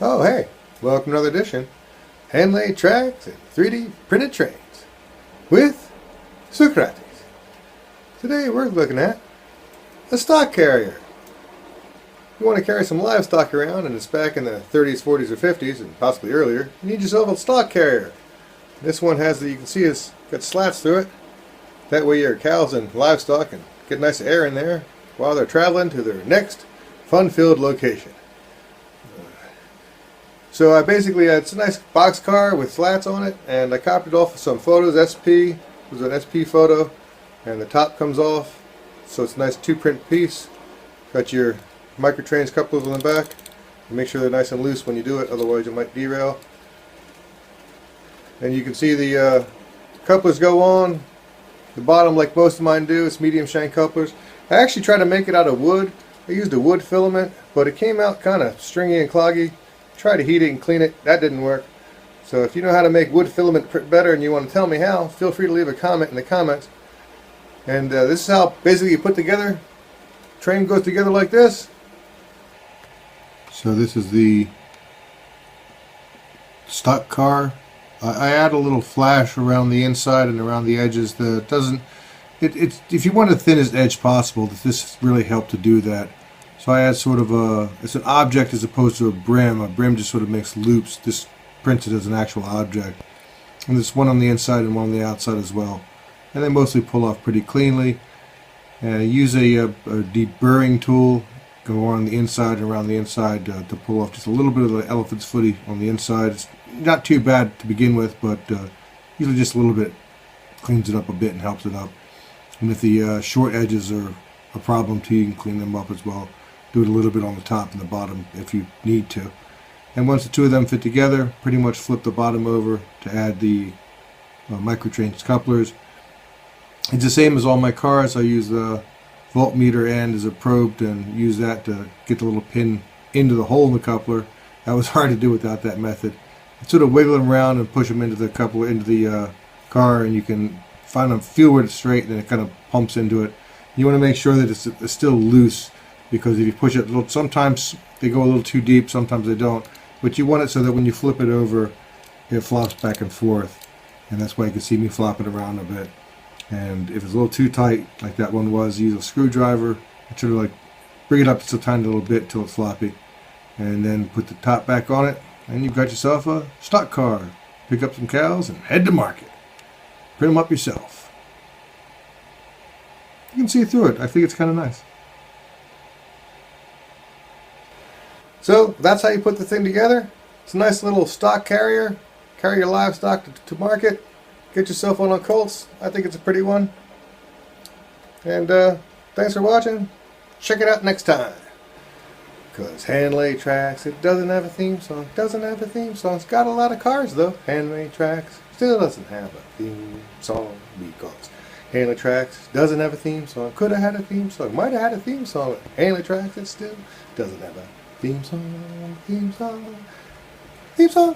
Oh hey, welcome to another edition. Hand-laid tracks and 3D printed trains with Socrates. Today we're looking at a stock carrier. You want to carry some livestock around and it's back in the 30s, 40s, or 50s, and possibly earlier, you need yourself a stock carrier. This one has, you can see it's got slats through it. That way your cows and livestock can get nice air in there while they're traveling to their next fun-filled location. So it's a nice boxcar with slats on it, and I copied off some photos. SP was an SP photo, and the top comes off, so it's a nice two-print piece. Got your Micro-Trains couplers on the back. Make sure they're nice and loose when you do it, otherwise you might derail. And you can see the couplers go on the bottom like most of mine do. It's medium shank couplers. I actually tried to make it out of wood. I used a wood filament, but it came out kind of stringy and cloggy. Tried to heat it and clean it. That didn't work. So if you know how to make wood filament better and you want to tell me how, feel free to leave a comment in the comments. And this is how basically you put together. Train goes together like this. So this is the stock car. I add a little flash around the inside and around the edges that doesn't. If you want the thinnest edge possible, this really helped to do that. So I add sort of it's an object as opposed to a brim. A brim just sort of makes loops. This prints it as an actual object. And there's one on the inside and one on the outside as well. And they mostly pull off pretty cleanly. Use a deburring tool. Go on the inside and around the inside to pull off just a little bit of the elephant's footy on the inside. It's not too bad to begin with, but usually just a little bit cleans it up a bit and helps it up. And if the short edges are a problem too, you can clean them up as well. Do it a little bit on the top and the bottom if you need to. And once the two of them fit together, pretty much flip the bottom over to add the Micro-Trains couplers. It's the same as all my cars. I use the voltmeter end as a probe and use that to get the little pin into the hole in the coupler. That was hard to do without that method. I sort of wiggle them around and push them into the coupler, into the car, and you can find them, feel where it's straight, and then it kind of pumps into it. You want to make sure that it's still loose, because if you push it a little, sometimes they go a little too deep, sometimes they don't. But you want it so that when you flip it over, it flops back and forth. And that's why you can see me flopping around a bit. And if it's a little too tight, like that one was, use a screwdriver and sort of like bring it up just a tiny little bit till it's floppy. And then put the top back on it, and you've got yourself a stock car. Pick up some cows and head to market. Print them up yourself. You can see through it. I think it's kind of nice. So that's how you put the thing together. It's a nice little stock carrier. Carry your livestock to market. Get yourself one on Colts. I think it's a pretty one. And thanks for watching. Check it out next time. Because Hand-Laid Tracks, it doesn't have a theme song. Doesn't have a theme song. It's got a lot of cars though. Hand-Laid Tracks still doesn't have a theme song because Hand-Laid Tracks doesn't have a theme song. Could have had a theme song. Might have had a theme song. Hand-Laid Tracks, it still doesn't have a theme song. Theme song. Theme song.